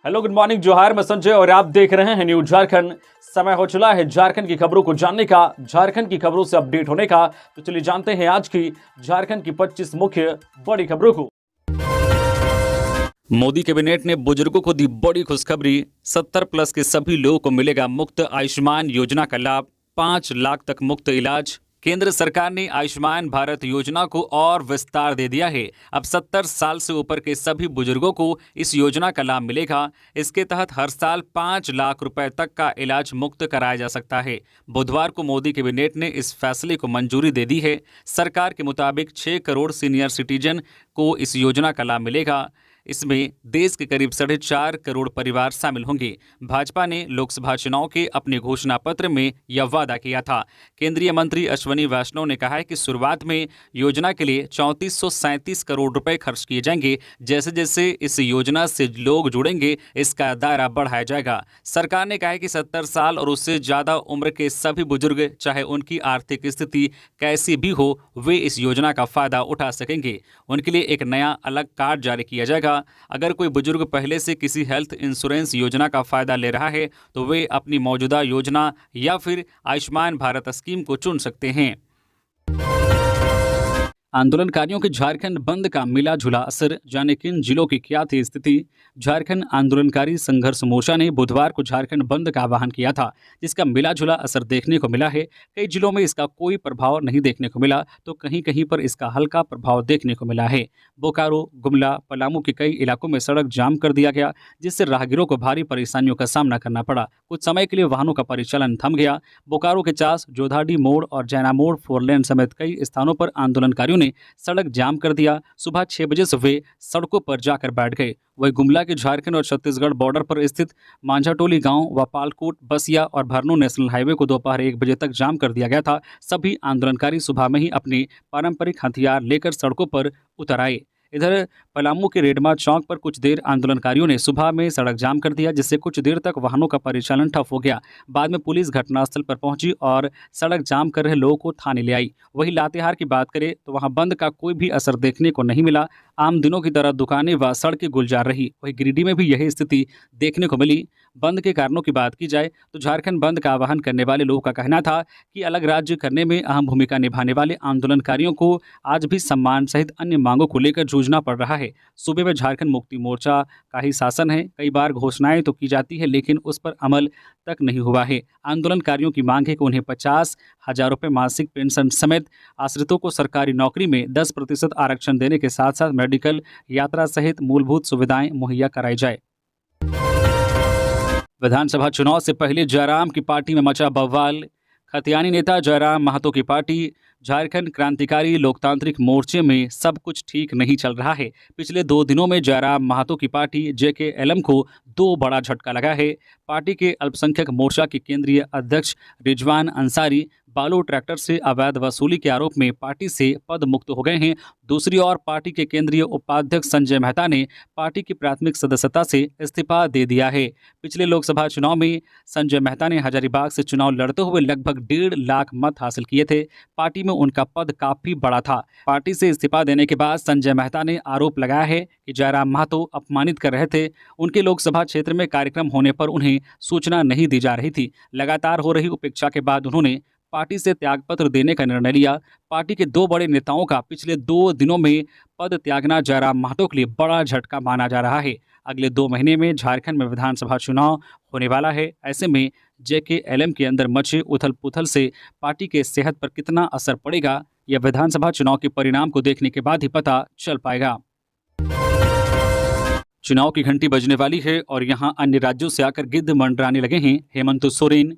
Hello, good morning, जोहार। मैं संजय और आप देख रहे हैं न्यूज झारखंड। समय हो चला है झारखंड की खबरों को जानने का, झारखंड की खबरों से अपडेट होने का। तो चलिए जानते हैं आज की झारखंड की 25 मुख्य बड़ी खबरों को। मोदी कैबिनेट ने बुजुर्गों को दी बड़ी खुशखबरी। 70 प्लस के सभी लोगों को मिलेगा मुफ्त आयुष्मान योजना का लाभ। 5 लाख तक मुफ्त इलाज। केंद्र सरकार ने आयुष्मान भारत योजना को और विस्तार दे दिया है। अब 70 साल से ऊपर के सभी बुजुर्गों को इस योजना का लाभ मिलेगा। इसके तहत हर साल 5 लाख रुपए तक का इलाज मुफ्त कराया जा सकता है। बुधवार को मोदी कैबिनेट ने इस फैसले को मंजूरी दे दी है। सरकार के मुताबिक 6 करोड़ सीनियर सिटीजन को इस योजना का लाभ मिलेगा। इसमें देश के करीब 4.5 करोड़ परिवार शामिल होंगे। भाजपा ने लोकसभा चुनाव के अपने घोषणा पत्र में यह वादा किया था। केंद्रीय मंत्री अश्विनी वैष्णव ने कहा है कि शुरुआत में योजना के लिए 3437 करोड़ रुपए खर्च किए जाएंगे। जैसे जैसे इस योजना से लोग जुड़ेंगे, इसका दायरा बढ़ाया जाएगा। सरकार ने कहा है कि 70 साल और उससे ज्यादा उम्र के सभी बुजुर्ग, चाहे उनकी आर्थिक स्थिति कैसी भी हो, वे इस योजना का फायदा उठा सकेंगे। उनके लिए एक नया अलग कार्ड जारी किया जाएगा। अगर कोई बुजुर्ग पहले से किसी हेल्थ इंश्योरेंस योजना का फायदा ले रहा है तो वे अपनी मौजूदा योजना या फिर आयुष्मान भारत स्कीम को चुन सकते हैं। आंदोलनकारियों के झारखंड बंद का मिला जुला असर, जाने किन जिलों की क्या थी स्थिति। झारखंड आंदोलनकारी संघर्ष मोर्चा ने बुधवार को झारखंड बंद का आह्वान किया था, जिसका मिला जुला असर देखने को मिला है। कई जिलों में इसका कोई प्रभाव नहीं देखने को मिला तो कहीं कहीं पर इसका हल्का प्रभाव देखने को मिला है। बोकारो, गुमला, पलामू के कई इलाकों में सड़क जाम कर दिया गया, जिससे राहगीरों को भारी परेशानियों का सामना करना पड़ा। कुछ समय के लिए वाहनों का परिचालन थम गया। बोकारो के चास, जोधाडी मोड़ और जैना मोड़ 4 लेन समेत कई स्थानों पर आंदोलनकारियों ने सड़क जाम कर दिया। सुबह 6 बजे से वे सड़कों पर जाकर बैठ गए। वहीं गुमला के झारखंड और छत्तीसगढ़ बॉर्डर पर स्थित मांझाटोली गांव व पालकोट, बसिया और भरनो नेशनल हाईवे को दोपहर 1 बजे तक जाम कर दिया गया था। सभी आंदोलनकारी सुबह में ही अपने पारंपरिक हथियार लेकर सड़कों पर उतर आए। इधर पलामू के रेडमा चौक पर कुछ देर आंदोलनकारियों ने सुबह में सड़क जाम कर दिया, जिससे कुछ देर तक वाहनों का परिचालन ठप हो गया। बाद में पुलिस घटनास्थल पर पहुंची और सड़क जाम कर रहे लोगों को थाने ले आई। वहीं लातेहार की बात करें तो वहां बंद का कोई भी असर देखने को नहीं मिला। आम दिनों की तरह दुकानें व सड़कें गुलजार रही। वहीं गिरिडीह में भी यही स्थिति देखने को मिली। बंद के कारणों की बात की जाए तो झारखंड बंद का आह्वान करने वाले लोगों का कहना था कि अलग राज्य करने में अहम भूमिका निभाने वाले आंदोलनकारियों को आज भी सम्मान सहित अन्य मांगों को लेकर जूझना पड़ रहा है। सूबे में झारखंड मुक्ति मोर्चा का ही शासन है। कई बार घोषणाएं तो की जाती है, लेकिन उस पर अमल तक नहीं हुआ है। आंदोलनकारियों की मांग है कि उन्हें 50,000 रुपये मासिक पेंशन समेत आश्रितों को सरकारी नौकरी में 10% आरक्षण देने के साथ साथ मेडिकल, यात्रा सहित मूलभूत सुविधाएं मुहैया कराई जाए। विधानसभा चुनाव से पहले जयराम की पार्टी में मचा बवाल। खतियानी नेता जयराम महतो की पार्टी झारखंड क्रांतिकारी लोकतांत्रिक मोर्चे में सब कुछ ठीक नहीं चल रहा है। पिछले 2 दिनों में जयराम महतो की पार्टी JKLM को 2 बड़ा झटका लगा है। पार्टी के अल्पसंख्यक मोर्चा के केंद्रीय अध्यक्ष रिजवान अंसारी बालू ट्रैक्टर से अवैध वसूली के आरोप में पार्टी से पद मुक्त हो गए हैं। दूसरी ओर पार्टी के केंद्रीय उपाध्यक्ष संजय मेहता ने पार्टी की प्राथमिक सदस्यता से इस्तीफा दे दिया है। पिछले लोकसभा चुनाव में संजय मेहता ने हजारीबाग से चुनाव लड़ते हुए लगभग 1.5 लाख मत हासिल किए थे। पार्टी में उनका पद काफी बड़ा था। पार्टी से इस्तीफा देने के बाद संजय मेहता ने आरोप लगाया है कि जयराम महतो अपमानित कर रहे थे। उनके लोकसभा क्षेत्र में कार्यक्रम होने पर उन्हें सूचना नहीं दी जा रही थी। लगातार हो रही उपेक्षा के बाद उन्होंने पार्टी से त्यागपत्र देने का निर्णय लिया। पार्टी के 2 बड़े नेताओं का पिछले 2 दिनों में पद त्यागना जयराम महतो के लिए बड़ा झटका माना जा रहा है। अगले 2 महीने में झारखंड में विधानसभा चुनाव होने वाला है। ऐसे में JKLM के अंदर मचे उथल पुथल से पार्टी के सेहत पर कितना असर पड़ेगा, यह विधानसभा चुनाव के परिणाम को देखने के बाद ही पता चल पाएगा। चुनाव की घंटी बजने वाली है और यहां अन्य राज्यों से आकर गिद्ध मंडराने लगे हैं हेमंत सोरेन।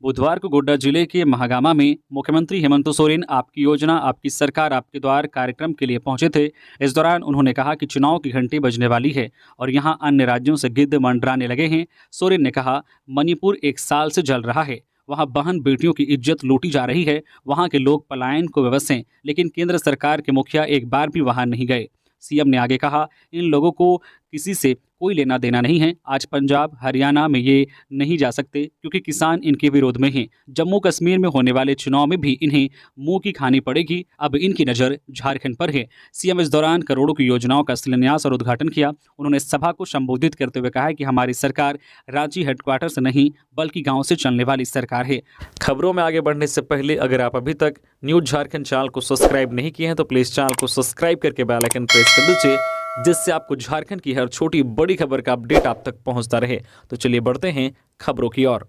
बुधवार को गोड्डा जिले के महागामा में मुख्यमंत्री हेमंत सोरेन आपकी योजना आपकी सरकार आपके द्वार कार्यक्रम के लिए पहुंचे थे। इस दौरान उन्होंने कहा कि चुनाव की घंटी बजने वाली है और यहां अन्य राज्यों से गिद्ध मंडराने लगे हैं। सोरेन ने कहा, मणिपुर 1 साल से जल रहा है, वहां बहन बेटियों की इज्जत लूटी जा रही है, वहां के लोग पलायन को विवश हैं, लेकिन केंद्र सरकार के मुखिया एक बार भी वहां नहीं गए। सीएम ने आगे कहा, इन लोगों को किसी से कोई लेना देना नहीं है। आज पंजाब हरियाणा में ये नहीं जा सकते क्योंकि किसान इनके विरोध में हैं। जम्मू कश्मीर में होने वाले चुनाव में भी इन्हें मुंह की खानी पड़ेगी। अब इनकी नज़र झारखंड पर है। सीएम इस दौरान करोड़ों की योजनाओं का शिलान्यास और उद्घाटन किया। उन्होंने सभा को संबोधित करते हुए कहा कि हमारी सरकार रांची हेडक्वार्टर से नहीं बल्कि गाँव से चलने वाली सरकार है। खबरों में आगे बढ़ने से पहले अगर आप अभी तक न्यूज़ झारखंड चैनल को सब्सक्राइब नहीं किए हैं तो प्लीज़ चैनल को सब्सक्राइब करके बेल आइकन प्रेस कर दीजिए, जिससे आपको झारखंड की हर छोटी बड़ी खबर का अपडेट आप तक पहुंचता रहे। तो चलिए बढ़ते हैं खबरों की ओर।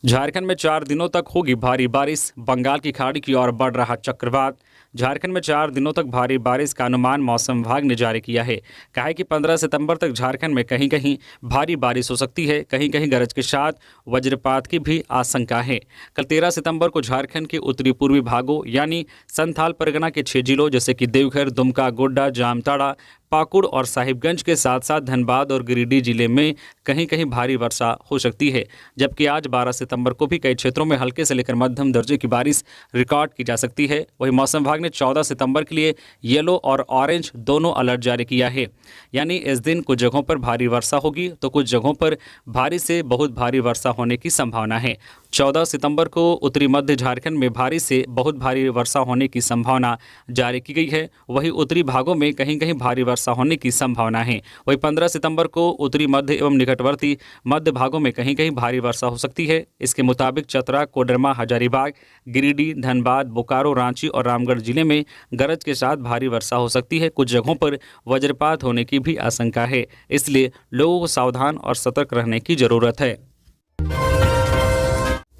झारखंड में 4 दिनों तक होगी भारी बारिश। बंगाल की खाड़ी की ओर बढ़ रहा चक्रवात। झारखंड में 4 दिनों तक भारी बारिश का अनुमान मौसम विभाग ने जारी किया है। कहा है कि 15 सितंबर तक झारखंड में कहीं कहीं भारी बारिश हो सकती है। कहीं कहीं गरज के साथ वज्रपात की भी आशंका है। कल 13 सितंबर को झारखंड के उत्तरी पूर्वी भागों यानी संथाल परगना के 6 जिलों जैसे कि देवघर, दुमका, गोड्डा, जामताड़ा, पाकुड़ और साहिबगंज के साथ साथ धनबाद और गिरिडीह जिले में कहीं कहीं भारी वर्षा हो सकती है। जबकि आज 12 सितंबर को भी कई क्षेत्रों में हल्के से लेकर मध्यम दर्जे की बारिश रिकॉर्ड की जा सकती है। वहीं मौसम विभाग ने 14 सितंबर के लिए येलो और ऑरेंज दोनों अलर्ट जारी किया है। यानी इस दिन कुछ जगहों पर भारी वर्षा होगी तो कुछ जगहों पर भारी से बहुत भारी वर्षा होने की संभावना है। 14 सितंबर को उत्तरी मध्य झारखंड में भारी से बहुत भारी वर्षा होने की संभावना जारी की गई है। वहीं उत्तरी भागों में कहीं कहीं भारी वर्षा होने की संभावना है। वहीं 15 सितंबर को उत्तरी मध्य एवं निकटवर्ती मध्य भागों में कहीं कहीं भारी वर्षा हो सकती है। इसके मुताबिक चतरा, कोडरमा, हजारीबाग, गिरिडीह, धनबाद, बोकारो, रांची और रामगढ़ जिले में गरज के साथ भारी वर्षा हो सकती है। कुछ जगहों पर वज्रपात होने की भी आशंका है। इसलिए लोगों को सावधान और सतर्क रहने की जरूरत है।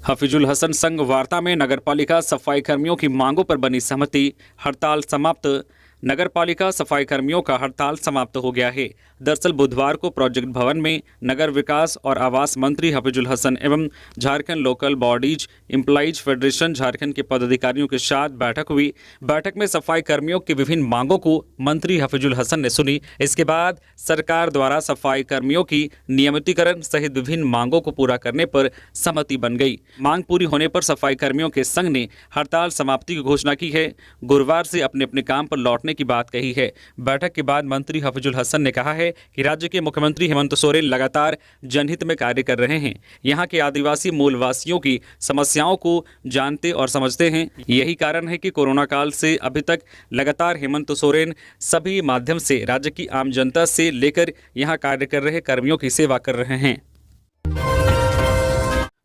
हफीजुल हसन संघ वार्ता में नगरपालिका सफाई कर्मियों की मांगों पर बनी सहमति। हड़ताल समाप्त। नगरपालिका सफाई कर्मियों का हड़ताल समाप्त हो गया है। दरअसल बुधवार को प्रोजेक्ट भवन में नगर विकास और आवास मंत्री हफीजुल हसन एवं Jharkhand local bodies employees federation Jharkhand के पदाधिकारियों के साथ बैठक हुई। बैठक में सफाई कर्मियों की विभिन्न मांगों को मंत्री हफीजुल हसन ने सुनी। इसके बाद सरकार द्वारा सफाई कर्मियों की नियमितीकरण सहित विभिन्न मांगों को पूरा करने पर सहमति बन गई। मांग पूरी होने पर सफाई कर्मियों के संघ ने हड़ताल समाप्ति की घोषणा की है। गुरुवार से अपने अपने काम पर लौटने की बात कही है। बैठक के बाद मंत्री हफीजुल हसन ने कहा है कि राज्य के मुख्यमंत्री हेमंत सोरेन लगातार जनहित में कार्य कर रहे हैं। यहां के आदिवासी मूलवासियों की समस्याओं को जानते और समझते हैं। यही कारण है कि कोरोना काल से अभी तक लगातार हेमंत सोरेन सभी माध्यम से राज्य की आम जनता से लेकर यहां कार्य कर रहे कर्मियों की सेवा कर रहे हैं।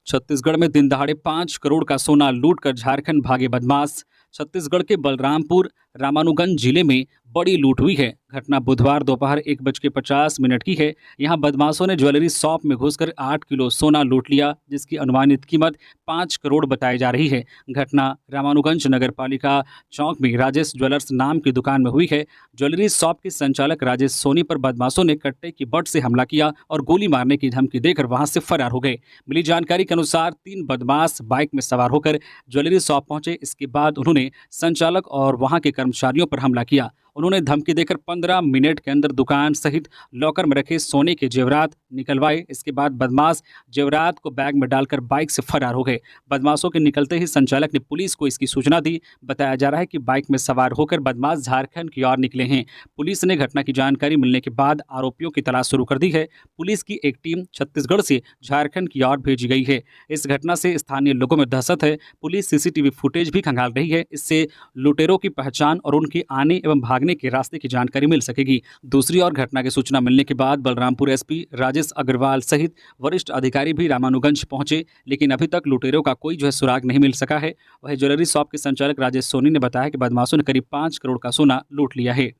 छत्तीसगढ़ में दिन दहाड़े 5 करोड़ का सोना लूटकर झारखंड भागे बदमाश। छत्तीसगढ़ के बलरामपुर रामानुगंज जिले में बड़ी लूट हुई है। घटना बुधवार दोपहर 1:50 की है। यहां बदमाशों ने ज्वेलरी शॉप में घुसकर 8 किलो सोना लूट लिया, जिसकी अनुमानित कीमत 5 करोड़ बताई जा रही है। घटना रामानुगंज नगर पालिका चौक में राजेश ज्वेलर्स नाम की दुकान में हुई है। ज्वेलरी शॉप के संचालक राजेश सोनी पर बदमाशों ने कट्टे की बट से हमला किया और गोली मारने की धमकी देकर वहां से फरार हो गए। मिली जानकारी के अनुसार 3 बदमाश बाइक में सवार होकर ज्वेलरी शॉप पहुंचे। इसके बाद उन्होंने संचालक और वहां के कर्मचारियों पर हमला किया। उन्होंने धमकी देकर 15 मिनट के अंदर दुकान सहित लॉकर में रखे सोने के जेवरात निकलवाए। इसके बाद बदमाश जेवरात को बैग में डालकर बाइक से फरार हो गए। बदमाशों के निकलते ही संचालक ने पुलिस को इसकी सूचना दी। बताया जा रहा है कि बाइक में सवार होकर बदमाश झारखंड की ओर निकले हैं। पुलिस ने घटना की जानकारी मिलने के बाद आरोपियों की तलाश शुरू कर दी है। पुलिस की एक टीम छत्तीसगढ़ से झारखंड की ओर भेजी गई है। इस घटना से स्थानीय लोगों में दहशत है। पुलिस सीसीटीवी फुटेज भी खंगाल रही है। इससे लुटेरों की पहचान और उनके आने एवं भागने के रास्ते की जानकारी मिल सकेगी। दूसरी ओर घटना की सूचना मिलने के बाद बलरामपुर एसपी राजेश अग्रवाल सहित वरिष्ठ अधिकारी भी रामानुगंज पहुंचे, लेकिन अभी तक लुटेरों का कोई सुराग नहीं मिल सका है। वहीं ज्वेलरी शॉप के संचालक राजेश सोनी ने बताया कि बदमाशों ने करीब 5 करोड़ का सोना लूट लिया है।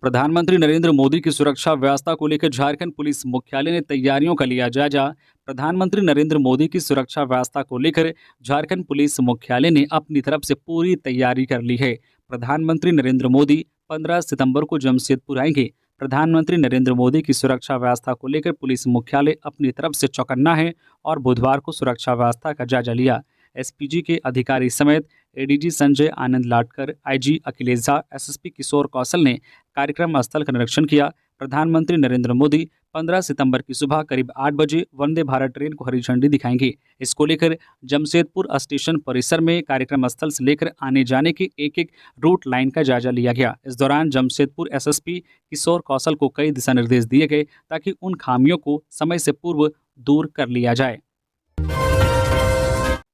प्रधानमंत्री नरेंद्र मोदी की सुरक्षा व्यवस्था को लेकर झारखंड पुलिस मुख्यालय ने तैयारियों का लिया जायजा। प्रधानमंत्री नरेंद्र मोदी की सुरक्षा व्यवस्था को लेकर झारखंड पुलिस मुख्यालय ने अपनी तरफ से पूरी तैयारी कर ली है। प्रधानमंत्री नरेंद्र मोदी 15 सितंबर को जमशेदपुर आएंगे। प्रधानमंत्री नरेंद्र मोदी की सुरक्षा व्यवस्था को लेकर पुलिस मुख्यालय अपनी तरफ से चौकन्ना है और बुधवार को सुरक्षा व्यवस्था का जायजा लिया। एसपीजी के अधिकारी समेत एडीजी संजय आनंद लाटकर, आईजी अखिलेश झा, एसएसपी किशोर कौशल ने कार्यक्रम स्थल का निरीक्षण किया। प्रधानमंत्री नरेंद्र मोदी 15 सितंबर की सुबह करीब 8 बजे वंदे भारत ट्रेन को हरी झंडी दिखाएंगे। इसको लेकर जमशेदपुर स्टेशन परिसर में कार्यक्रम स्थल से लेकर आने जाने की एक एक रूट लाइन का जायजा लिया गया। इस दौरान जमशेदपुर एसएसपी किशोर कौशल को कई दिशा निर्देश दिए गए ताकि उन खामियों को समय से पूर्व दूर कर लिया जाए।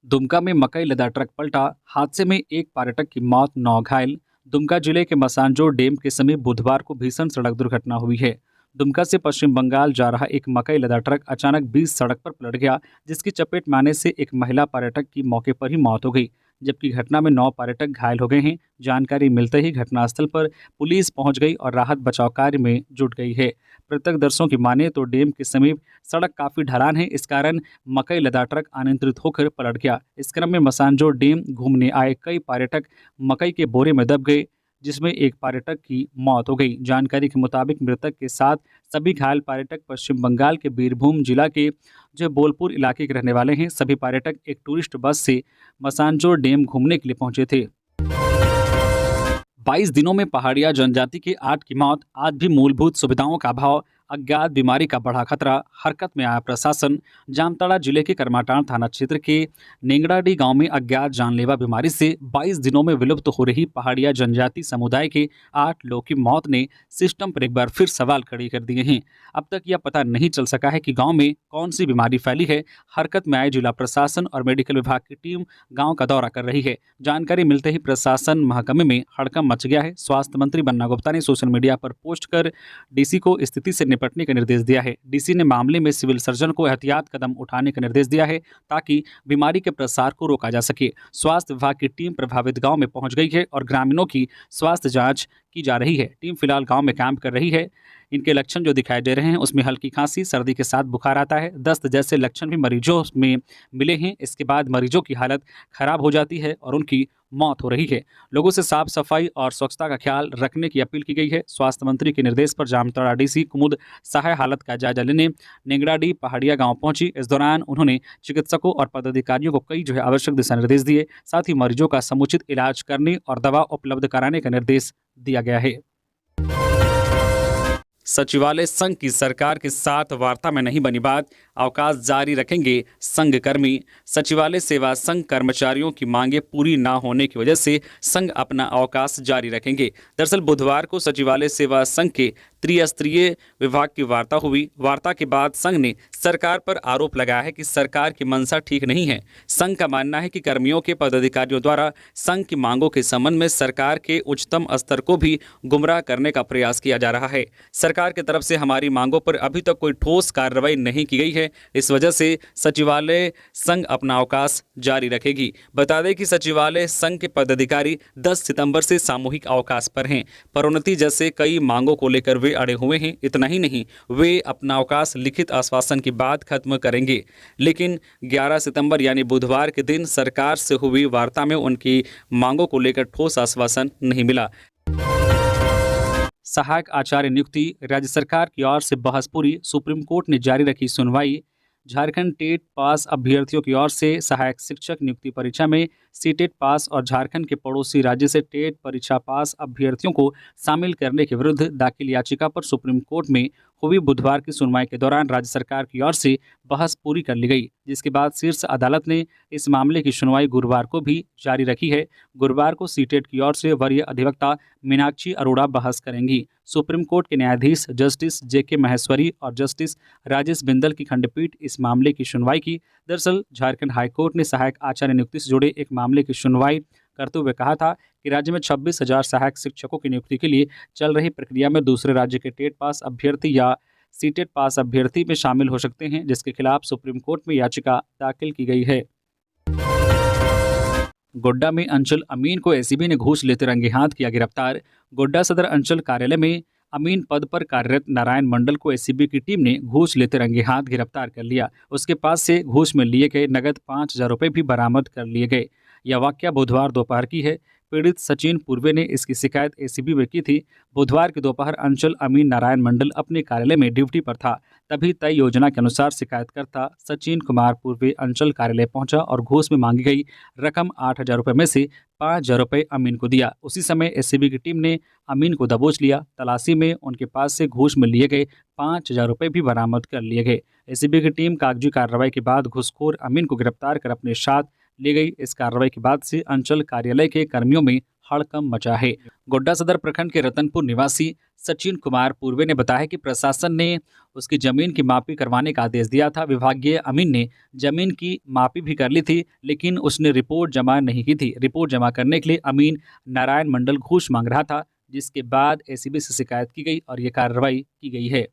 दुमका में मकई लदा ट्रक पलटा, हादसे में एक पर्यटक की मौत, 9 घायल। दुमका जिले के मसानजोर डैम के समीप बुधवार को भीषण सड़क दुर्घटना हुई है। दुमका से पश्चिम बंगाल जा रहा एक मकई लदा ट्रक अचानक बीच सड़क पर पलट गया, जिसकी चपेट में आने से एक महिला पर्यटक की मौके पर ही मौत हो गई, जबकि घटना में 9 पर्यटक घायल हो गए हैं। जानकारी मिलते ही घटनास्थल पर पुलिस पहुंच गई और राहत बचाव कार्य में जुट गई है। प्रत्यक्षदर्शियों की माने तो डैम के समीप सड़क काफी ढलान है, इस कारण मकई लदा ट्रक अनियंत्रित होकर पलट गया। इस क्रम में मसानजोर डैम घूमने आए कई पर्यटक मकई के बोरे में दब गए, जिसमें एक पर्यटक की मौत हो गई। जानकारी के मुताबिक मृतक के साथ सभी घायल पर्यटक पश्चिम बंगाल के बीरभूम जिला के जो बोलपुर इलाके के रहने वाले हैं। सभी पर्यटक एक टूरिस्ट बस से मसानजोर डैम घूमने के लिए पहुंचे थे। 22 दिनों में पहाड़िया जनजाति के 8 की मौत, आज भी मूलभूत सुविधाओं का अभाव, अज्ञात बीमारी का बढ़ा खतरा, हरकत में आया प्रशासन। जामताड़ा जिले के करमाटांड़ थाना क्षेत्र के नेंगड़ाडी गांव में अज्ञात जानलेवा बीमारी से 22 दिनों में विलुप्त हो रही पहाड़िया जनजाति समुदाय के 8 लोगों की मौत ने सिस्टम पर एक बार फिर सवाल खड़े कर दिए हैं। अब तक यह पता नहीं चल सका है कि गाँव में कौन सी बीमारी फैली है। हरकत में आए जिला प्रशासन और मेडिकल विभाग की टीम गाँव का दौरा कर रही है। जानकारी मिलते ही प्रशासन महकमे में हड़कंप मच गया है। स्वास्थ्य मंत्री बन्ना गुप्ता ने सोशल मीडिया पर पोस्ट कर डीसी को स्थिति से निपटने का निर्देश दिया है। डीसी ने मामले में सिविल सर्जन को एहतियात कदम उठाने का निर्देश दिया है ताकि बीमारी के प्रसार को रोका जा सके। स्वास्थ्य विभाग की टीम प्रभावित गांव में पहुंच गई है और ग्रामीणों की स्वास्थ्य जांच की जा रही है। टीम फिलहाल गांव में कैंप कर रही है। इनके लक्षण जो दिखाई दे रहे हैं उसमें हल्की खांसी, सर्दी के साथ बुखार आता है, दस्त जैसे लक्षण भी मरीजों में मिले हैं। इसके बाद मरीजों की हालत खराब हो जाती है और उनकी मौत हो रही है। लोगों से साफ सफाई और स्वच्छता का ख्याल रखने की अपील की गई है। स्वास्थ्य मंत्री के निर्देश पर जामताड़ा डीसी कुमुद सहाय हालत का जायजा लेने नेंगड़ाडी पहाड़िया गांव पहुंची। इस दौरान उन्होंने चिकित्सकों और पदाधिकारियों को कई आवश्यक दिशा निर्देश दिए। साथ ही मरीजों का समुचित इलाज करने और दवा उपलब्ध कराने का निर्देश दिया गया है। सचिवालय संघ की सरकार के साथ वार्ता में नहीं बनी बात, अवकाश जारी रखेंगे संघ कर्मी। सचिवालय सेवा संघ कर्मचारियों की मांगे पूरी ना होने की वजह से संघ अपना अवकाश जारी रखेंगे। दरअसल बुधवार को सचिवालय सेवा संघ के त्रिस्तरीय विभाग की वार्ता हुई। वार्ता के बाद संघ ने सरकार पर आरोप लगाया है कि सरकार की मंशा ठीक नहीं है। संघ का मानना है कि कर्मियों के पदाधिकारियों द्वारा संघ की मांगों के संबंध में सरकार के उच्चतम स्तर को भी गुमराह करने का प्रयास किया जा रहा है। सरकार की तरफ से हमारी मांगों पर अभी तक कोई ठोस कार्रवाई नहीं की गई है। इस वजह से सचिवालय संघ अपना अवकाश जारी रखेगी। बता दें कि सचिवालय संघ के पदाधिकारी 10 सितंबर से सामूहिक अवकाश पर हैं। पदोन्नति जैसे कई मांगों को लेकर वे अड़े हुए हैं। इतना ही नहीं, वे अपना अवकाश लिखित आश्वासन के बाद खत्म करेंगे। लेकिन 11 सितंबर यानी बुधवार के दिन सरकार से हुई वार्ता में उनकी मांगों को लेकर ठोस आश्वासन नहीं मिला। सहायक आचार्य नियुक्ति, राज्य सरकार की ओर से बहस पूरी, सुप्रीम कोर्ट ने जारी रखी सुनवाई। झारखंड टेट पास अभ्यर्थियों की ओर से सहायक शिक्षक नियुक्ति परीक्षा में सीटेट पास और झारखंड के पड़ोसी राज्य से टेट परीक्षा पास अभ्यर्थियों को शामिल करने के विरुद्ध दाखिल याचिका पर सुप्रीम कोर्ट में हुई बुधवार की सुनवाई के दौरान राज्य सरकार की ओर से बहस पूरी कर ली गई, जिसके बाद शीर्ष अदालत ने इस मामले की सुनवाई गुरुवार को भी जारी रखी है। गुरुवार को सीटेट की ओर से वरीय अधिवक्ता मीनाक्षी अरोड़ा बहस करेंगी। सुप्रीम कोर्ट के न्यायाधीश जस्टिस जेके महेश्वरी और जस्टिस राजेश बिंदल की खंडपीठ इस मामले की सुनवाई की। दरअसल झारखंड हाईकोर्ट ने सहायक आचार्य नियुक्ति से जुड़े एक मामले की सुनवाई करते हुए कहा था कि राज्य में 26,000 सहायक शिक्षकों की नियुक्ति के लिए चल रही प्रक्रिया में दूसरे राज्य के टेट पास अभ्यर्थी या सीटेट पास अभ्यर्थी में शामिल हो सकते हैं, जिसके खिलाफ सुप्रीम कोर्ट में याचिका दाखिल की गई है। गोड्डा में अंचल अमीन को एसीबी ने घूस लेते रंगे हाथ किया गिरफ्तार। गोड्डा सदर अंचल कार्यालय में अमीन पद पर कार्यरत नारायण मंडल को एसीबी की टीम ने घूस लेते रंगे हाथ गिरफ्तार कर लिया। उसके पास से घूस में लिए गए नगद 5,000 रुपये भी बरामद कर लिए गए। यह वाकया बुधवार दोपहर की है। पीड़ित सचिन पूर्वे ने इसकी शिकायत एसीबी में की थी। बुधवार की दोपहर अंचल अमीन नारायण मंडल अपने कार्यालय में ड्यूटी पर था, तभी तय योजना के अनुसार शिकायतकर्ता सचिन कुमार पूर्वे अंचल कार्यालय पहुंचा और घूस में मांगी गई रकम 8,000 रुपये में से 5,000 रुपये अमीन को दिया। उसी समय एसीबी की टीम ने अमीन को दबोच लिया। तलाशी में उनके पास से घूस में लिए गए 5,000 रुपये भी बरामद कर लिए गए। एसीबी की टीम कागजी कार्रवाई के बाद घूसखोर अमीन को गिरफ्तार कर अपने साथ ले गई। इस कार्रवाई के बाद से अंचल कार्यालय के कर्मियों में हड़कंप मचा है। गोड्डा सदर प्रखंड के रतनपुर निवासी सचिन कुमार पूर्वे ने बताया कि प्रशासन ने उसकी जमीन की मापी करवाने का आदेश दिया था। विभागीय अमीन ने जमीन की मापी भी कर ली थी, लेकिन उसने रिपोर्ट जमा नहीं की थी। रिपोर्ट जमा करने के लिए अमीन नारायण मंडल घूस मांग रहा था, जिसके बाद एसीबी से शिकायत की गई और ये कार्रवाई की गई है।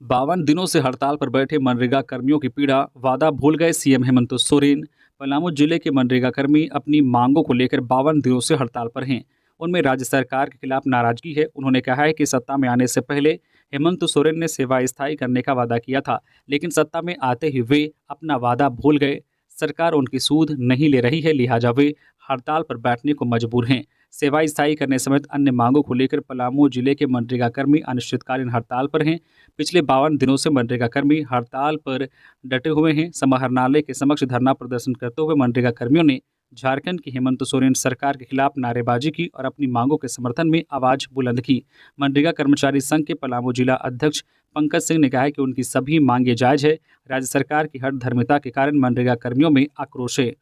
52 दिनों से हड़ताल पर बैठे मनरेगा कर्मियों की पीड़ा, वादा भूल गए सीएम हेमंत सोरेन। पलामू जिले के मनरेगा कर्मी अपनी मांगों को लेकर 52 दिनों से हड़ताल पर हैं। उनमें राज्य सरकार के खिलाफ नाराजगी है। उन्होंने कहा है कि सत्ता में आने से पहले हेमंत सोरेन ने सेवा स्थायी करने का वादा किया था, लेकिन सत्ता में आते ही वे अपना वादा भूल गए। सरकार उनकी सूद नहीं ले रही है, लिहाजा वे हड़ताल पर बैठने को मजबूर हैं। सेवा स्थायी करने समेत अन्य मांगों को लेकर पलामू जिले के मनरेगा कर्मी अनिश्चितकालीन हड़ताल पर हैं। पिछले 52 दिनों से मनरेगा कर्मी हड़ताल पर डटे हुए हैं। समाहरणालय के समक्ष धरना प्रदर्शन करते हुए मनरेगा कर्मियों ने झारखंड की हेमंत सोरेन सरकार के खिलाफ नारेबाजी की और अपनी मांगों के समर्थन में आवाज बुलंद की। मनरेगा कर्मचारी संघ के पलामू जिला अध्यक्ष पंकज सिंह ने कहा है कि उनकी सभी मांगे जायज है। राज्य सरकार की हठधर्मिता के कारण मनरेगा कर्मियों में आक्रोश है।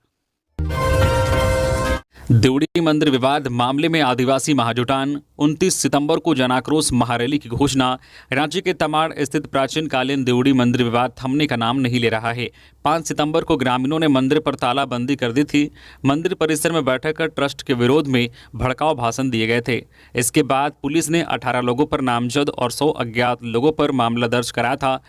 देवड़ी मंदिर विवाद मामले में आदिवासी महाजुटान, 29 सितंबर को जनाक्रोश महारैली की घोषणा। रांची के तमाड़ स्थित प्राचीन कालीन देवड़ी मंदिर विवाद थमने का नाम नहीं ले रहा है। 5 सितंबर को ग्रामीणों ने मंदिर पर तालाबंदी कर दी थी। मंदिर परिसर में बैठक कर ट्रस्ट के विरोध में भड़काऊ भाषण दिए गए थे। इसके बाद पुलिस ने 18 लोगों पर नामजद और 100 अज्ञात लोगों पर मामला दर्ज कराया था।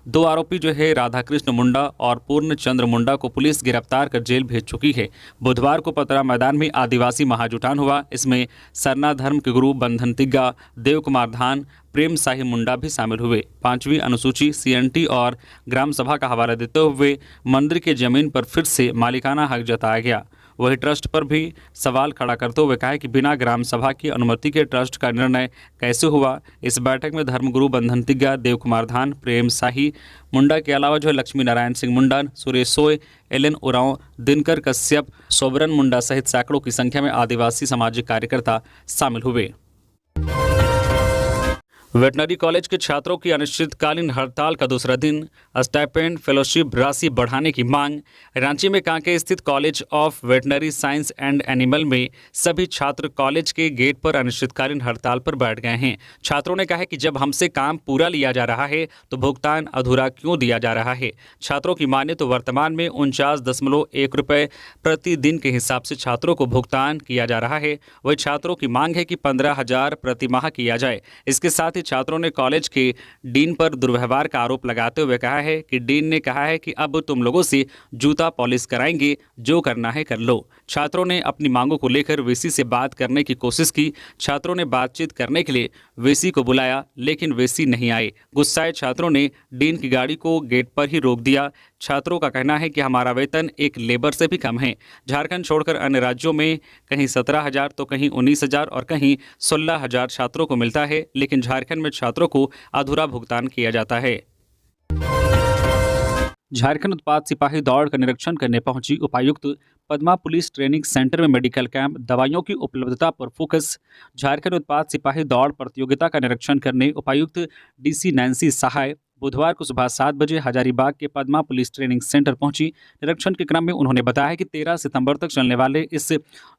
2 आरोपी जो है राधाकृष्ण मुंडा और पूर्ण चंद्र मुंडा को पुलिस गिरफ्तार कर जेल भेज चुकी है। बुधवार को पतरा मैदान में आदिवासी महाजुटान हुआ। इसमें सरना धर्म के गुरु बंधन तिग्गा, देव कुमार धान, प्रेम साही मुंडा भी शामिल हुए। 5वीं अनुसूची सीएनटी और ग्राम सभा का हवाला देते हुए मंदिर के जमीन पर फिर से मालिकाना हक जताया गया। वही ट्रस्ट पर भी सवाल खड़ा करते हुए कहा कि बिना ग्राम सभा की अनुमति के ट्रस्ट का निर्णय कैसे हुआ। इस बैठक में धर्मगुरु बंधन तिग्गा, देव कुमार धान, प्रेम साही मुंडा के अलावा जो है लक्ष्मी नारायण सिंह मुंडा, सुरेश सोय, एलन उरांव, दिनकर कश्यप, सोबरन मुंडा सहित सैकड़ों की संख्या में आदिवासी सामाजिक कार्यकर्ता शामिल हुए। वेटनरी कॉलेज के छात्रों की अनिश्चितकालीन हड़ताल का दूसरा दिन, स्टाइपेंड फेलोशिप राशि बढ़ाने की मांग। रांची में कांके स्थित college of veterinary science and animal में सभी छात्र कॉलेज के गेट पर अनिश्चितकालीन हड़ताल पर बैठ गए हैं। छात्रों ने कहा है कि जब हमसे काम पूरा लिया जा रहा है तो भुगतान अधूरा क्यों दिया जा रहा है। छात्रों की माने तो वर्तमान में 49.1 रुपये प्रतिदिन के हिसाब से छात्रों को भुगतान किया जा रहा है। वही छात्रों की मांग है कि 15,000 प्रति माह किया जाए। इसके साथ छात्रों ने कॉलेज के डीन पर दुर्व्यवहार का आरोप लगाते हुए कहा है कि डीन ने कहा है कि अब तुम लोगों से जूता पॉलिश कराएंगे, जो करना है कर लो। छात्रों ने अपनी मांगों को लेकर वीसी से बात करने की कोशिश की। छात्रों ने बातचीत करने के लिए वीसी को बुलाया, लेकिन वीसी नहीं आए। गुस्साए छात्रों ने डीन की गाड़ी को गेट पर ही रोक दिया। छात्रों का कहना है कि हमारा वेतन एक लेबर से भी कम है। झारखंड छोड़कर अन्य राज्यों में कहीं 17,000 तो कहीं 19,000 और कहीं 16,000 छात्रों को मिलता है, लेकिन झारखंड में छात्रों को अधूरा भुगतान किया जाता है। झारखंड उत्पाद सिपाही दौड़ का निरीक्षण करने पहुंची उपायुक्त। पद्मा पुलिस ट्रेनिंग सेंटर में मेडिकल कैंप, दवाइयों की उपलब्धता पर फोकस। झारखंड उत्पाद सिपाही दौड़ प्रतियोगिता का निरीक्षण करने उपायुक्त डीसी नैन्सी सहाय बुधवार को सुबह 7 बजे हजारीबाग के पद्मा पुलिस ट्रेनिंग सेंटर पहुंची। निरीक्षण के क्रम में उन्होंने बताया कि 13 सितंबर तक चलने वाले इस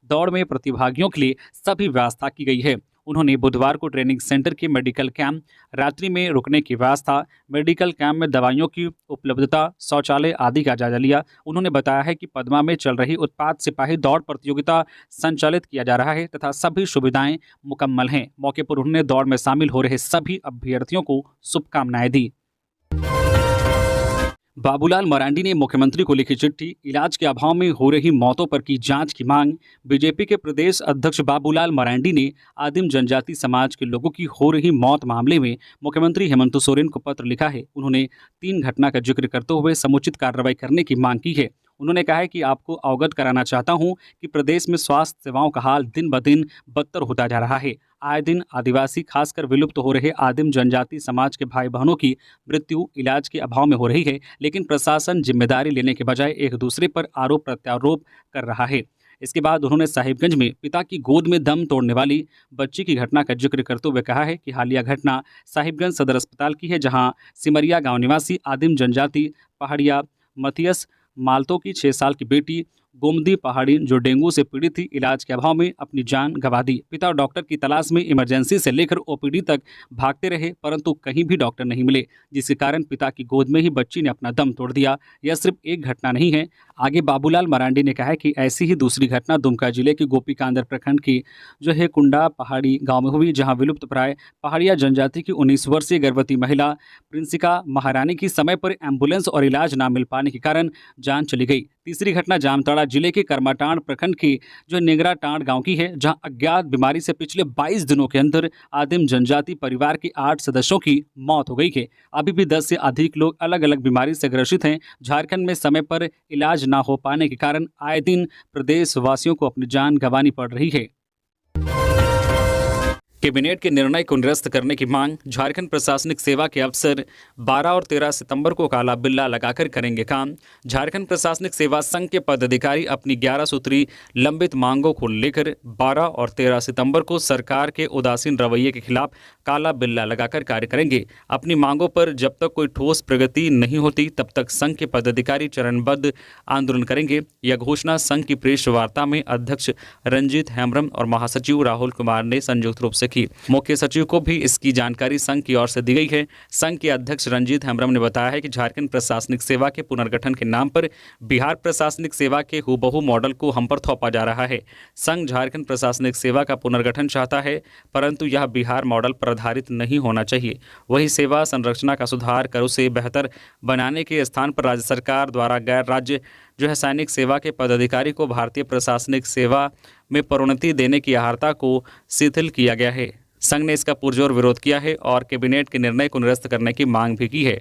दौड़ में प्रतिभागियों के लिए सभी व्यवस्था की गई है। उन्होंने बुधवार को ट्रेनिंग सेंटर के मेडिकल कैंप, रात्रि में रुकने की व्यवस्था, मेडिकल कैंप में दवाइयों की उपलब्धता, शौचालय आदि का जायजा लिया। उन्होंने बताया है कि पद्मा में चल रही उत्पाद सिपाही दौड़ प्रतियोगिता संचालित किया जा रहा है तथा सभी सुविधाएं मुकम्मल हैं। मौके पर उन्होंने दौड़ में शामिल हो रहे सभी अभ्यर्थियों को शुभकामनाएं दी। बाबूलाल मरांडी ने मुख्यमंत्री को लिखी चिट्ठी, इलाज के अभाव में हो रही मौतों पर की जांच की मांग। बीजेपी के प्रदेश अध्यक्ष बाबूलाल मरांडी ने आदिम जनजाति समाज के लोगों की हो रही मौत मामले में मुख्यमंत्री हेमंत सोरेन को पत्र लिखा है। उन्होंने 3 घटना का जिक्र करते हुए समुचित कार्रवाई करने की मांग की है। उन्होंने कहा है कि आपको अवगत कराना चाहता हूं कि प्रदेश में स्वास्थ्य सेवाओं का हाल दिन ब दिन बदतर होता जा रहा है। आए दिन आदिवासी खासकर विलुप्त हो रहे आदिम जनजाति समाज के भाई बहनों की मृत्यु इलाज के अभाव में हो रही है, लेकिन प्रशासन जिम्मेदारी लेने के बजाय एक दूसरे पर आरोप प्रत्यारोप कर रहा है। इसके बाद उन्होंने साहिबगंज में पिता की गोद में दम तोड़ने वाली बच्ची की घटना का जिक्र करते हुए कहा है कि हालिया घटना साहिबगंज सदर अस्पताल की है, जहां सिमरिया गांव निवासी आदिम जनजाति पहाड़िया मथियस मालतो की 6 साल की बेटी गोमती पहाड़ी जो डेंगू से पीड़ित थी, इलाज के अभाव में अपनी जान गंवा दी। पिता डॉक्टर की तलाश में इमरजेंसी से लेकर ओपीडी तक भागते रहे, परंतु कहीं भी डॉक्टर नहीं मिले, जिसके कारण पिता की गोद में ही बच्ची ने अपना दम तोड़ दिया। यह सिर्फ एक घटना नहीं है। आगे बाबूलाल मरांडी ने कहा है कि ऐसी ही दूसरी घटना दुमका जिले के गोपीकांदर प्रखंड की जो है कुंडा पहाड़ी गांव में हुई, जहां विलुप्त प्राय पहाड़िया जनजाति की 19 वर्षीय गर्भवती महिला प्रिंसिका महारानी की समय पर एम्बुलेंस और इलाज न मिल पाने के कारण जान चली गई। तीसरी घटना जामताड़ा जिले के कर्माटांड प्रखंड की जो निगरा टांड गांव की है, जहां अज्ञात बीमारी से पिछले 22 दिनों के अंदर आदिम जनजाति परिवार के 8 सदस्यों की मौत हो गई है। अभी भी 10 से अधिक लोग अलग अलग बीमारी से ग्रसित हैं। झारखंड में समय पर इलाज ना हो पाने के कारण आए दिन प्रदेश वासियों को अपनी जान गंवानी पड़ रही है। कैबिनेट के निर्णय को निरस्त करने की मांग। झारखंड प्रशासनिक सेवा के अफसर 12 और 13 सितंबर को काला बिल्ला लगाकर करेंगे काम। झारखंड प्रशासनिक सेवा संघ के पदाधिकारी अपनी 11 सूत्री लंबित मांगों को लेकर 12 और 13 सितंबर को सरकार के उदासीन रवैये के खिलाफ काला बिल्ला लगाकर कार्य करेंगे। अपनी मांगों पर जब तक कोई ठोस प्रगति नहीं होती तब तक संघ के पदाधिकारी चरणबद्ध आंदोलन करेंगे। यह घोषणा संघ की प्रेस वार्ता में अध्यक्ष रंजीत हेम्ब्रम और महासचिव राहुल कुमार ने संयुक्त रूप से की। मुख्य सचिव को भी इसकी जानकारी संघ की ओर से दी गई है। संघ के अध्यक्ष रंजीत हेम्ब्रम ने बताया है कि झारखंड प्रशासनिक सेवा के पुनर्गठन के नाम पर बिहार प्रशासनिक सेवा के हुबहू मॉडल को हम पर थोपा जा रहा है। संघ झारखंड प्रशासनिक सेवा का पुनर्गठन चाहता है, परंतु यह बिहार मॉडल पर आधारित नहीं होना चाहिए। वही सेवा संरचना का सुधार कर उसे बेहतर बनाने के स्थान पर राज्य सरकार द्वारा गैर राज्य जो है सैनिक सेवा के पदाधिकारी को भारतीय प्रशासनिक सेवा में प्रोन्नति देने की अर्हता को शिथिल किया गया है। संघ ने इसका पुरजोर विरोध किया है और कैबिनेट के निर्णय को निरस्त करने की मांग भी की है।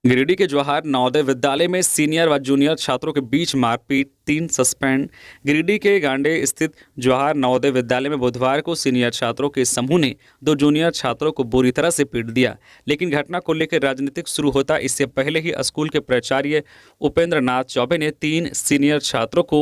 गिरिडीह के जवाहर नवोदय विद्यालय में सीनियर व जूनियर छात्रों के बीच मारपीट, 3 सस्पेंड। गिरिडीह के गांडे स्थित जवाहर नवोदय विद्यालय में बुधवार को सीनियर छात्रों के समूह ने 2 जूनियर छात्रों को बुरी तरह से पीट दिया, लेकिन घटना को लेकर राजनीतिक शुरू होता इससे पहले ही स्कूल के प्राचार्य उपेंद्र नाथ चौबे ने 3 सीनियर छात्रों को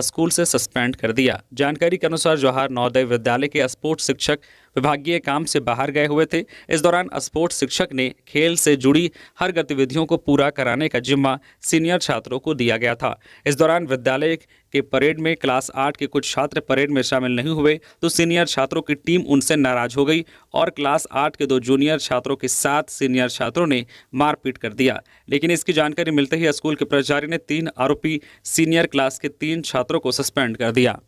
स्कूल से सस्पेंड कर दिया। जानकारी के अनुसार जवाहर नवोदय विद्यालय के स्पोर्ट्स शिक्षक विभागीय काम से बाहर गए हुए थे। इस दौरान स्पोर्ट्स शिक्षक ने खेल से जुड़ी हर गतिविधियों को पूरा कराने का जिम्मा सीनियर छात्रों को दिया गया था। इस दौरान विद्यालय के परेड में क्लास 8 के कुछ छात्र परेड में शामिल नहीं हुए तो सीनियर छात्रों की टीम उनसे नाराज हो गई और क्लास 8 के 2 जूनियर छात्रों के साथ सीनियर छात्रों ने मारपीट कर दिया। लेकिन इसकी जानकारी मिलते ही स्कूल के प्राचार्य ने 3 आरोपी सीनियर क्लास के 3 छात्रों को सस्पेंड कर दिया।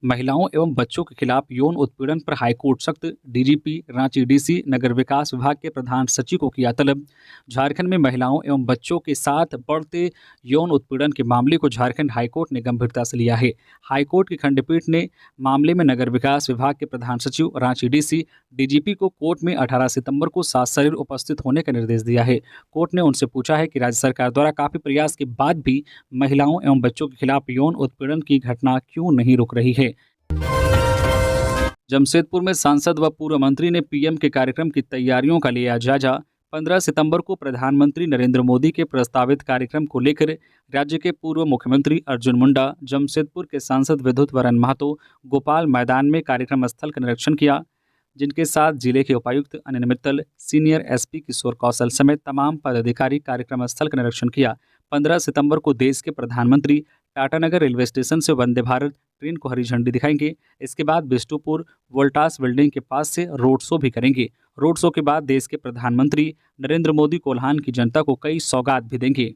महिलाओं एवं बच्चों के खिलाफ यौन उत्पीड़न पर हाईकोर्ट सख्त। डीजीपी रांची डीसी नगर विकास विभाग के प्रधान सचिव को किया तलब। झारखंड में महिलाओं एवं बच्चों के साथ बढ़ते यौन उत्पीड़न के मामले को झारखंड हाईकोर्ट ने गंभीरता से लिया है। हाईकोर्ट की खंडपीठ ने मामले में नगर विकास विभाग के प्रधान सचिव रांची डीसी डीजीपी को कोर्ट में 18 सितंबर को ससरीर उपस्थित होने का निर्देश दिया है। कोर्ट ने उनसे पूछा है कि राज्य सरकार द्वारा काफी प्रयास के बाद भी महिलाओं एवं बच्चों के खिलाफ यौन उत्पीड़न की घटना क्यों नहीं रुक रही है। जमशेदपुर में सांसद व पूर्व मंत्री ने पीएम के कार्यक्रम की तैयारियों का लिया जायजा। 15 सितंबर को प्रधानमंत्री नरेंद्र मोदी के प्रस्तावित कार्यक्रम को लेकर राज्य के पूर्व मुख्यमंत्री अर्जुन मुंडा, जमशेदपुर के सांसद विद्युत वरण महतो गोपाल मैदान में कार्यक्रम स्थल का निरीक्षण किया, जिनके साथ जिले के उपायुक्त अनिल मित्तल, सीनियर एसपी किशोर कौशल समेत तमाम पदाधिकारी कार्यक्रम स्थल का निरीक्षण किया। 15 सितंबर को देश के प्रधानमंत्री टाटानगर रेलवे स्टेशन से वंदे भारत ट्रेन को हरी झंडी दिखाएंगे। इसके बाद बिष्टुपुर वोल्टास बिल्डिंग के पास से रोड शो भी करेंगे। रोड शो के बाद देश के प्रधानमंत्री नरेंद्र मोदी कोल्हान की जनता को कई सौगात भी देंगे।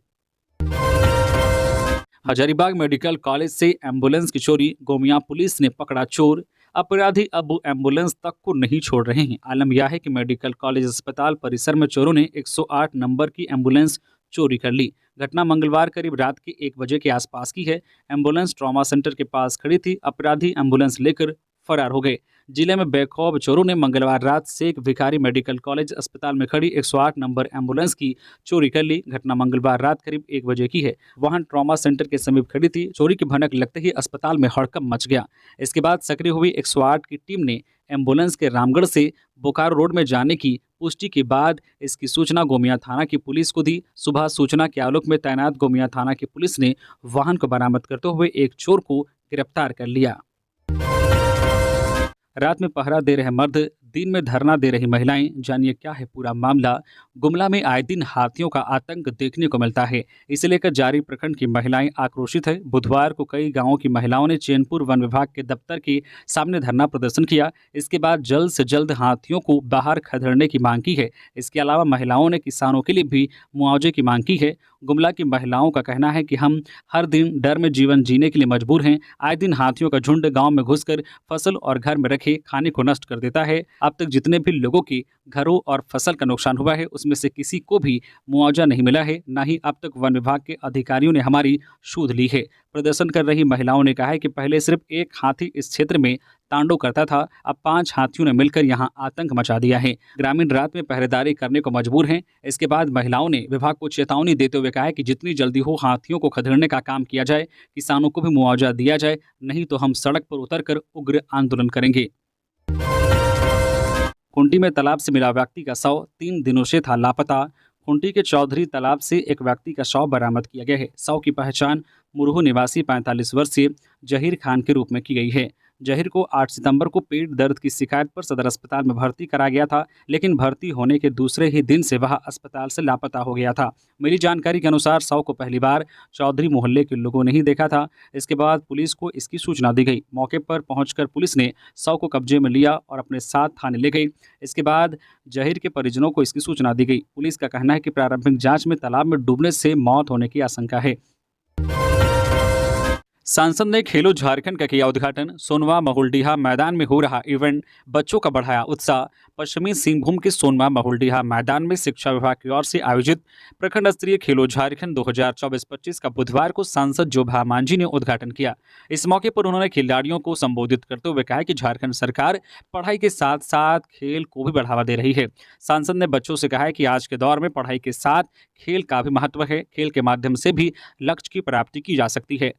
हजारीबाग मेडिकल कॉलेज से एम्बुलेंस की चोरी, गोमिया पुलिस ने पकड़ा चोर। अपराधी अब एम्बुलेंस तक को नहीं छोड़ रहे हैं। आलम यह है कि मेडिकल कॉलेज अस्पताल परिसर में चोरों ने 108 नंबर की एम्बुलेंस चोरी कर ली। घटना मंगलवार करीब रात के 1 बजे के आसपास की है। एम्बुलेंस ट्रॉमा सेंटर के पास खड़ी थी। अपराधी एम्बुलेंस लेकर फरार हो गए। जिले में बेखौफ चोरों ने मंगलवार रात शेख भिखारी मेडिकल कॉलेज अस्पताल में खड़ी 108 नंबर एम्बुलेंस की चोरी कर ली। घटना मंगलवार रात करीब 1 बजे की है। वाहन ट्रॉमा सेंटर के समीप खड़ी थी। चोरी की भनक लगते ही अस्पताल में हड़कंप मच गया। इसके बाद सक्रिय हुई 108 की टीम ने एम्बुलेंस के रामगढ़ से बोकारो रोड में जाने की पुष्टि के बाद इसकी सूचना गोमिया थाना की पुलिस को दी। सुबह सूचना के आलोक में तैनात गोमिया थाना की पुलिस ने वाहन को बरामद करते हुए एक चोर को गिरफ्तार कर लिया। रात में पहरा दे रहे मर्द, दिन में धरना दे रही महिलाएं, जानिए क्या है पूरा मामला। गुमला में आए दिन हाथियों का आतंक देखने को मिलता है। इसे लेकर जारी प्रखंड की महिलाएं आक्रोशित है। बुधवार को कई गांवों की महिलाओं ने चैनपुर वन विभाग के दफ्तर के सामने धरना प्रदर्शन किया। इसके बाद जल्द से जल्द हाथियों को बाहर खदेड़ने की मांग की है। इसके अलावा महिलाओं ने किसानों के लिए भी मुआवजे की मांग की है। गुमला की महिलाओं का कहना है कि हम हर दिन डर में जीवन जीने के लिए मजबूर हैं। आए दिन हाथियों का झुंड गांव में घुसकर फसल और घर में रखे खाने को नष्ट कर देता है। अब तक जितने भी लोगों के घरों और फसल का नुकसान हुआ है उसमें से किसी को भी मुआवजा नहीं मिला है, न ही अब तक वन विभाग के अधिकारियों ने हमारी सूध ली है। प्रदर्शन कर रही महिलाओं ने कहा है कि पहले सिर्फ एक हाथी इस क्षेत्र में तांडव करता था, अब 5 हाथियों ने मिलकर यहां आतंक मचा दिया है। ग्रामीण रात में पहरेदारी करने को मजबूर हैं। इसके बाद महिलाओं ने विभाग को चेतावनी देते हुए कहा है कि जितनी जल्दी हो हाथियों को खदेड़ने का काम किया जाए, किसानों को भी मुआवजा दिया जाए, नहीं तो हम सड़क पर उतरकर उग्र आंदोलन करेंगे। खूंटी में तालाब से मिला व्यक्ति का शव 3 दिनों से था लापता। खूंटी के चौधरी तालाब से एक व्यक्ति का शव बरामद किया गया है। शव की पहचान मुरहू निवासी 45 वर्षीय जहीर खान के रूप में की गई है। जहीर को 8 सितंबर को पेट दर्द की शिकायत पर सदर अस्पताल में भर्ती करा गया था, लेकिन भर्ती होने के दूसरे ही दिन से वह अस्पताल से लापता हो गया था। मिली जानकारी के अनुसार शव को पहली बार चौधरी मोहल्ले के लोगों ने ही देखा था। इसके बाद पुलिस को इसकी सूचना दी गई। मौके पर पहुंचकर पुलिस ने शव को कब्जे में लिया और अपने साथ थाने ले गई। इसके बाद जहीर के परिजनों को इसकी सूचना दी गई। पुलिस का कहना है कि प्रारंभिक जांच में तालाब में डूबने से मौत होने की आशंका है। सांसद ने खेलो झारखंड का किया उद्घाटन। सोनवा महुलडीहा मैदान में हो रहा इवेंट बच्चों का बढ़ाया उत्साह। पश्चिमी सिंहभूम के सोनवा महुलडीहा मैदान में शिक्षा विभाग की ओर से आयोजित प्रखंड स्तरीय खेलो झारखंड 2024-25 का बुधवार को सांसद जोभा मांझी ने उद्घाटन किया। इस मौके पर उन्होंने खिलाड़ियों को संबोधित करते हुए कहा कि झारखंड सरकार पढ़ाई के साथ साथ खेल को भी बढ़ावा दे रही है। सांसद ने बच्चों से कहा है कि आज के दौर में पढ़ाई के साथ खेल का भी महत्व है। खेल के माध्यम से भी लक्ष्य की प्राप्ति की जा सकती है।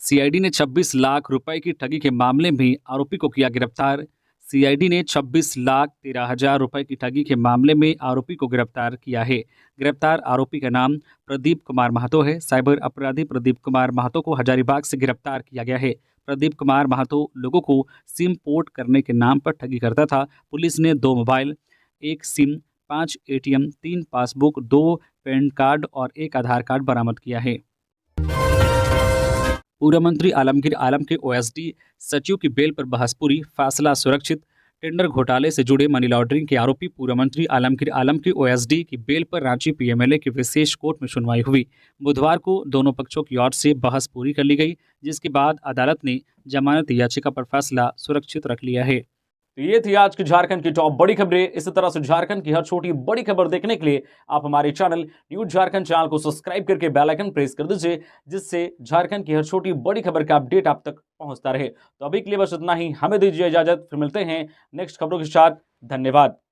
सीआईडी ने 26 लाख रुपए की ठगी के मामले में आरोपी को किया गिरफ्तार। सीआईडी ने 26,13,000 रुपए की ठगी के मामले में आरोपी को गिरफ्तार किया है। गिरफ्तार आरोपी का नाम प्रदीप कुमार महतो है। साइबर अपराधी प्रदीप कुमार महतो को हजारीबाग से गिरफ्तार किया गया है। प्रदीप कुमार महतो लोगों को सिम पोर्ट करने के नाम पर ठगी करता था। पुलिस ने 2 mobile, 1 SIM, 5 ATM, 3 passbook, 2 pan card और 1 आधार कार्ड बरामद किया है। पूर्व मंत्री आलमगीर आलम के ओएसडी सचिव की बेल पर बहस पूरी, फैसला सुरक्षित। टेंडर घोटाले से जुड़े मनी लॉन्ड्रिंग के आरोपी पूर्व मंत्री आलमगीर आलम की ओएसडी की बेल पर रांची पीएमएलए की विशेष कोर्ट में सुनवाई हुई। बुधवार को दोनों पक्षों की ओर से बहस पूरी कर ली गई, जिसके बाद अदालत ने जमानत याचिका पर फैसला सुरक्षित रख लिया है। तो ये थी आज की झारखंड की टॉप बड़ी खबरें। इसी तरह से झारखंड की हर छोटी बड़ी खबर देखने के लिए आप हमारे चैनल न्यूज झारखंड चैनल को सब्सक्राइब करके बेल आइकन प्रेस कर दीजिए, जिससे झारखंड की हर छोटी बड़ी खबर का अपडेट आप तक पहुंचता रहे। तो अभी के लिए बस इतना ही, हमें दीजिए इजाजत, फिर मिलते हैं नेक्स्ट खबरों के साथ। धन्यवाद।